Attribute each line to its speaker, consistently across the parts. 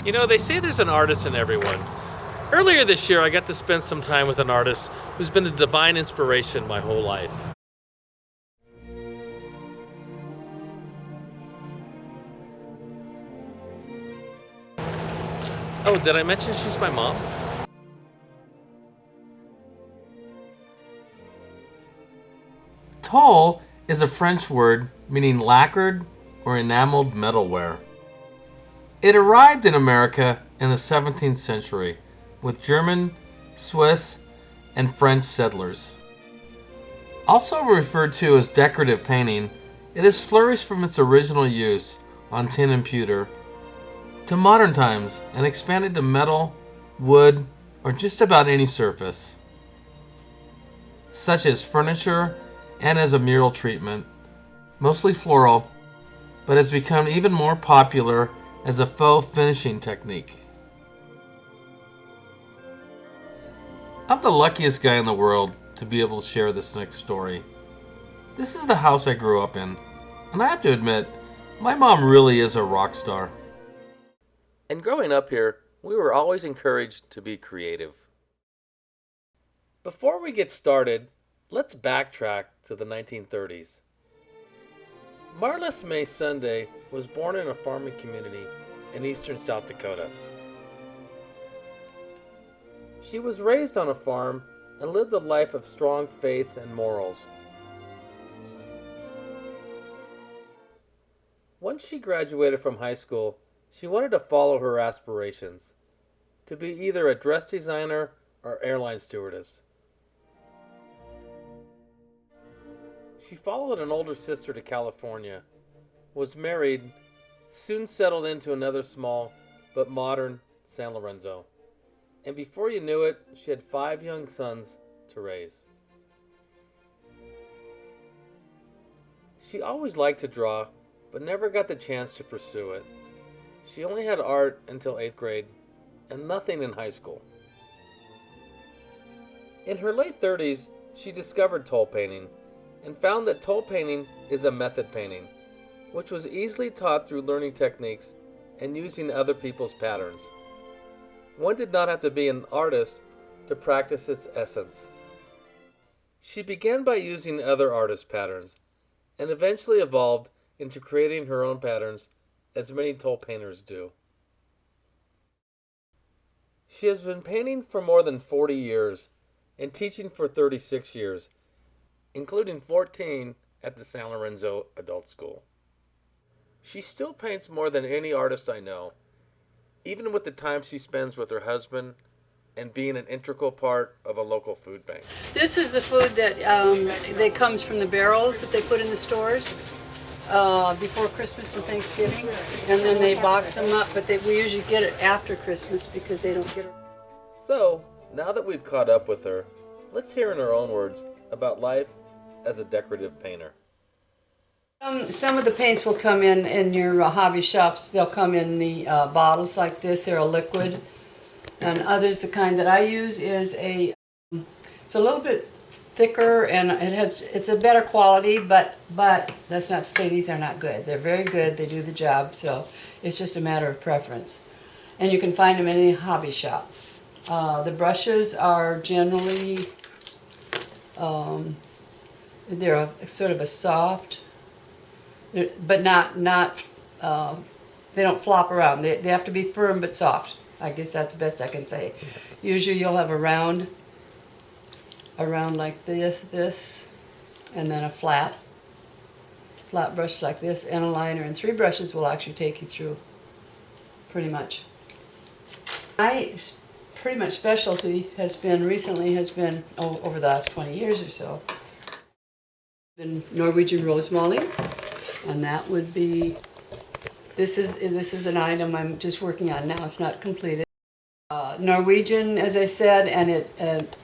Speaker 1: You know, they say there's an artist in everyone. Earlier this year, I got to spend some time with an artist who's been a divine inspiration my whole life. Oh, did I mention she's my mom? Tole is a French word meaning lacquered or enameled metalware. It arrived in America in the 17th century with German, Swiss, and French settlers. Also referred to as decorative painting, it has flourished from its original use on tin and pewter to modern times and expanded to metal, wood, or just about any surface, such as furniture and as a mural treatment, mostly floral, but has become even more popular as a faux finishing technique. I'm the luckiest guy in the world to be able to share this next story. This is the house I grew up in, and I have to admit, my mom really is a rock star. And growing up here, we were always encouraged to be creative. Before we get started, let's backtrack to the 1930s. Marley May Sunday was born in a farming community in eastern South Dakota. She was raised on a farm and lived a life of strong faith and morals. Once she graduated from high school, she wanted to follow her aspirations, to be either a dress designer or airline stewardess. She followed an older sister to California, was married, soon settled into another small but modern San Lorenzo, and before you knew it, she had 5 young sons to raise. She always liked to draw, but never got the chance to pursue it. She only had art until 8th grade, and nothing in high school. In her late 30s, she discovered Tole painting, and found that Tole painting is a method painting, which was easily taught through learning techniques and using other people's patterns. One did not have to be an artist to practice its essence. She began by using other artists' patterns, and eventually evolved into creating her own patterns, as many Tole painters do. She has been painting for more than 40 years and teaching for 36 years, including 14 at the San Lorenzo Adult School. She still paints more than any artist I know, even with the time she spends with her husband and being an integral part of a local food bank.
Speaker 2: This is the food that comes from the barrels that they put in the stores before Christmas and Thanksgiving, and then they box them up, but we usually get it after Christmas because they don't get it.
Speaker 1: So, now that we've caught up with her, let's hear in her own words about life as a decorative painter.
Speaker 2: Some of the paints will come in your hobby shops. They'll come in the bottles like this. They're a liquid. And others, the kind that I use is it's a little bit thicker and it's a better quality, but that's not to say these are not good. They're very good. They do the job. So it's just a matter of preference. And you can find them in any hobby shop. The brushes are generally they're sort of a soft, but not they don't flop around. They have to be firm but soft. I guess that's the best I can say. Usually you'll have a round like this, and then a flat brush like this, and a liner, and 3 brushes will actually take you through pretty much. My pretty much specialty has been over the last 20 years or so, been Norwegian rose mulling, and that would be, this is an item I'm just working on now. It's not completed. Norwegian, as I said, and it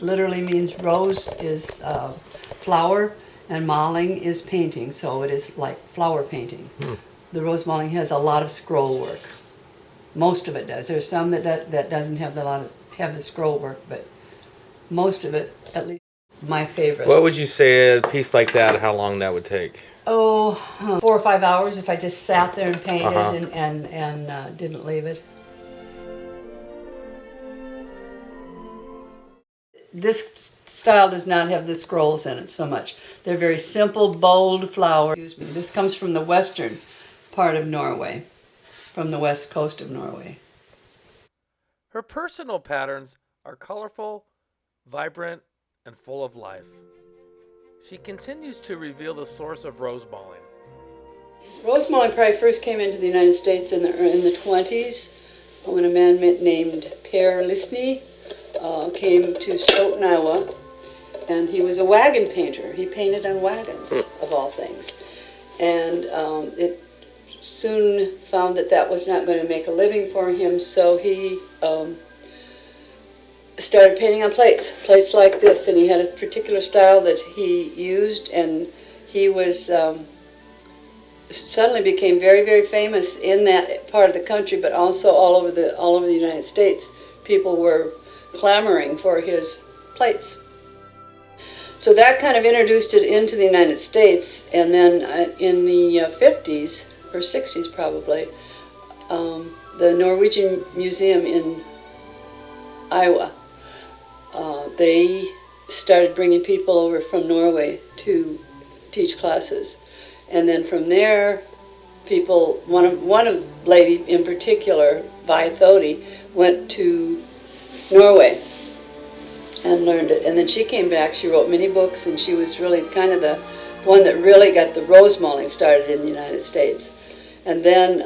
Speaker 2: literally means rose is flower, and maling is painting, so it is like flower painting. The rose mulling has a lot of scroll work. Most of it does. There's some that doesn't have the scroll work, but most of it, at least my favorite.
Speaker 1: What would you say a piece like that, how long that would take?
Speaker 2: 4 or 5 hours if I just sat there and painted and didn't leave it. this style does not have the scrolls in it so much. They're very simple, bold flowers. This comes from the western part of Norway, from the west coast of Norway.
Speaker 1: Her personal patterns are colorful, vibrant, and full of life. She continues to reveal the source of rose mauling.
Speaker 2: Rose mauling probably first came into the United States in the 20s when a man named Per Lisny came to Stoughton, Iowa, and he was a wagon painter. He painted on wagons, of all things. And it soon found that that was not going to make a living for him, so he started painting on plates like this, and he had a particular style that he used, and he was suddenly became very, very famous in that part of the country, but also all over the United States. People were clamoring for his plates. So that kind of introduced it into the United States, and then in the 50s, or 60s probably, the Norwegian Museum in Iowa, they started bringing people over from Norway to teach classes. And then from there, people, one of lady in particular, Vi Thodi, went to Norway and learned it. And then she came back, she wrote many books, and she was really kind of the one that really got the rose mauling started in the United States. And then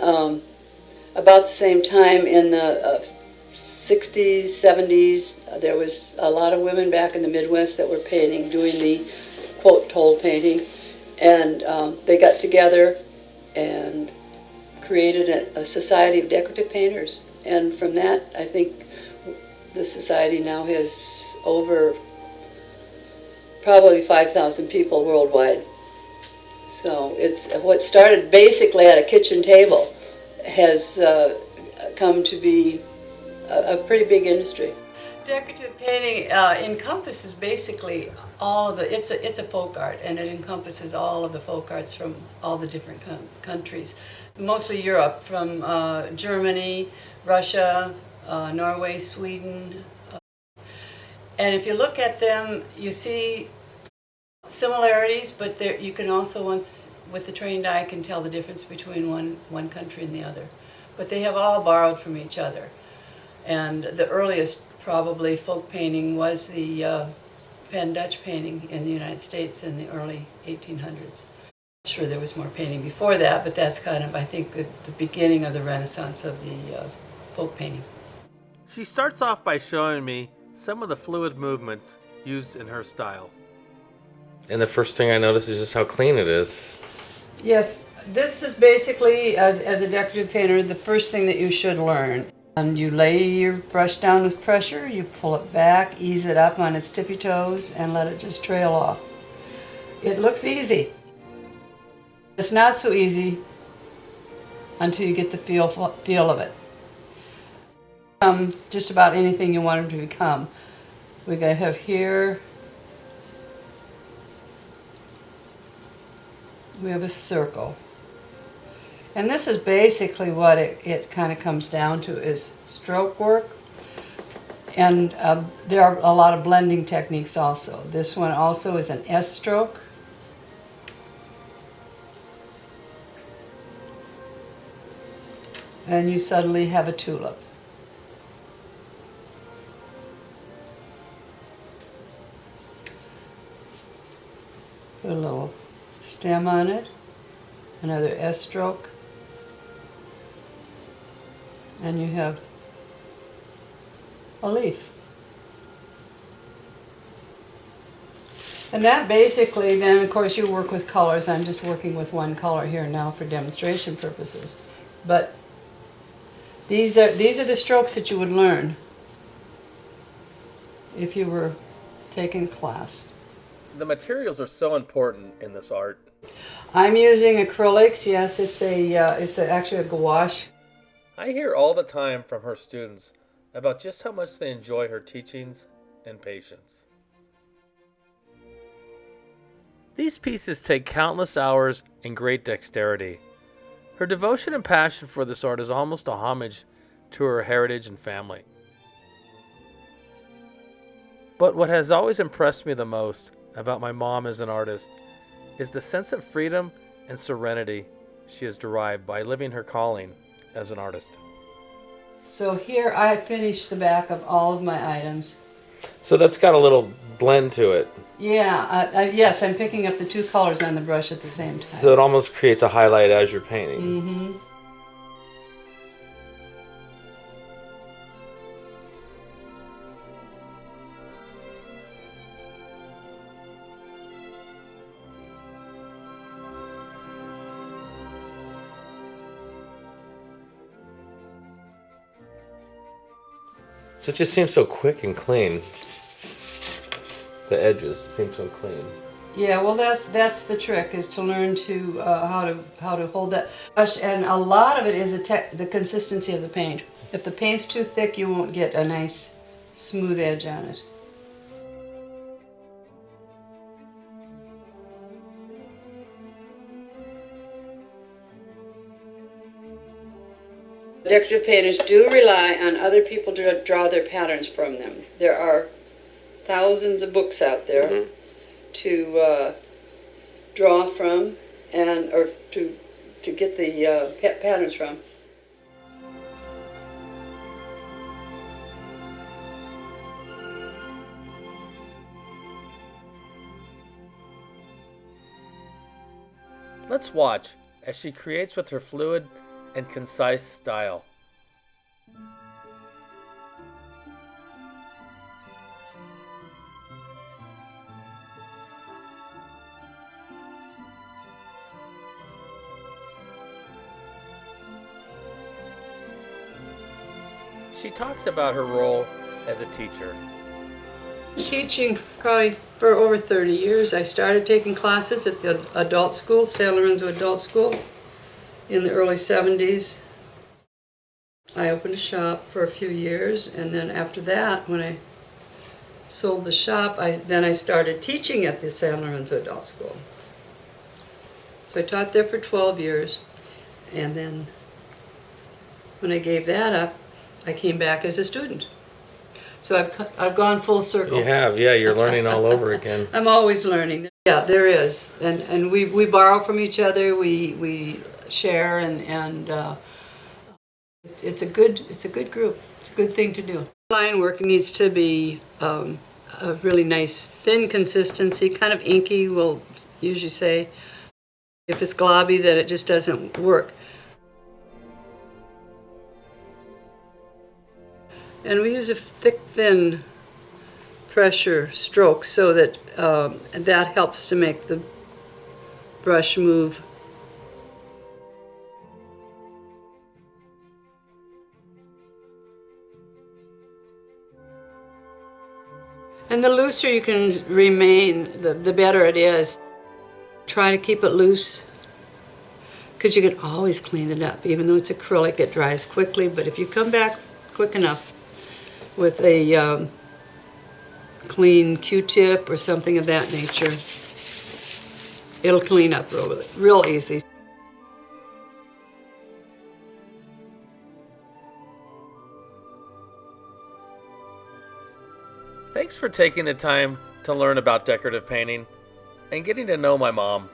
Speaker 2: about the same time in the 60s, 70s, there was a lot of women back in the Midwest that were painting, doing the, quote, Tole painting. And they got together and created a society of decorative painters. And from that, I think the society now has over probably 5,000 people worldwide. So it's what started basically at a kitchen table has come to be a pretty big industry. Decorative painting encompasses basically all of the, it's a folk art, and it encompasses all of the folk arts from all the different countries. Mostly Europe, from Germany, Russia, Norway, Sweden. And if you look at them, you see similarities, but there, you can also, once with the trained eye, can tell the difference between one country and the other. But they have all borrowed from each other. And the earliest probably folk painting was the Pen Dutch painting in the United States in the early 1800s. I'm sure there was more painting before that, but that's kind of, I think, the beginning of the renaissance of the folk painting.
Speaker 1: She starts off by showing me some of the fluid movements used in her style. And the first thing I notice is just how clean it is.
Speaker 2: Yes, this is basically, as a decorative painter, the first thing that you should learn. And you lay your brush down with pressure, you pull it back, ease it up on its tippy toes, and let it just trail off. It looks easy. It's not so easy until you get the feel of it. Just about anything you want it to become. We're going to have here, we have a circle. And this is basically what it kind of comes down to, is stroke work. And there are a lot of blending techniques also. This one also is an S stroke. And you suddenly have a tulip. Put a little stem on it, another S stroke. And you have a leaf. And that basically, then of course you work with colors. I'm just working with one color here now for demonstration purposes. But these are the strokes that you would learn if you were taking a class.
Speaker 1: The materials are so important in this art.
Speaker 2: I'm using acrylics. Yes, it's actually a gouache.
Speaker 1: I hear all the time from her students about just how much they enjoy her teachings and patience. These pieces take countless hours and great dexterity. Her devotion and passion for this art is almost a homage to her heritage and family. But what has always impressed me the most about my mom as an artist is the sense of freedom and serenity she has derived by living her calling as an artist.
Speaker 2: So here I finished the back of all of my items.
Speaker 1: So that's got a little blend to it.
Speaker 2: Yeah, yes, I'm picking up the two colors on the brush at the same time.
Speaker 1: So it almost creates a highlight as you're painting.
Speaker 2: Mm-hmm.
Speaker 1: So it just seems so quick and clean. The edges seem so clean.
Speaker 2: Yeah, well, that's the trick, is to learn to how to hold that brush, and a lot of it is the consistency of the paint. If the paint's too thick, you won't get a nice smooth edge on it. Decorative painters do rely on other people to draw their patterns from them. There are thousands of books out there to draw from, or to get the patterns from.
Speaker 1: Let's watch as she creates with her fluid and concise style. She talks about her role as a teacher.
Speaker 2: Teaching probably for over 30 years. I started taking classes at the adult school, San Lorenzo Adult School, in the early 70s. I opened a shop for a few years, and then after that, when I sold the shop, I started teaching at the San Lorenzo Adult School. So I taught there for 12 years, and then when I gave that up, I came back as a student. So I've gone full circle.
Speaker 1: You have, yeah, you're learning all over again.
Speaker 2: I'm always learning. Yeah, there is, and we borrow from each other. We share, and it's a good group. It's a good thing to do. Line work needs to be a really nice thin consistency, kind of inky. We'll usually say if it's globby, that it just doesn't work. And we use a thick, thin pressure stroke so that that helps to make the brush move. And the looser you can remain, the better it is. Try to keep it loose, because you can always clean it up. Even though it's acrylic, it dries quickly, but if you come back quick enough with a clean Q-tip or something of that nature, it'll clean up real easy.
Speaker 1: Thanks for taking the time to learn about decorative painting and getting to know my mom.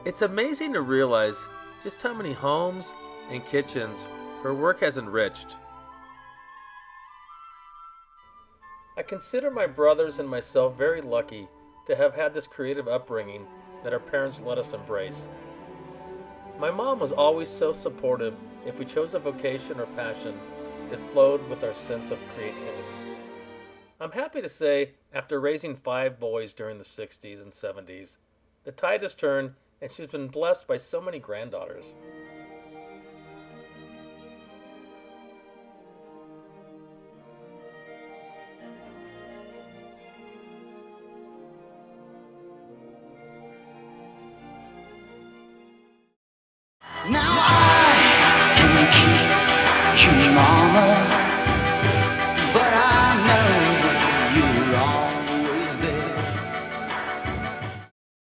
Speaker 1: It's amazing to realize just how many homes and kitchens her work has enriched. I consider my brothers and myself very lucky to have had this creative upbringing that our parents let us embrace. My mom was always so supportive if we chose a vocation or passion that flowed with our sense of creativity. I'm happy to say, after raising 5 boys during the 60s and 70s, the tide has turned and she's been blessed by so many granddaughters.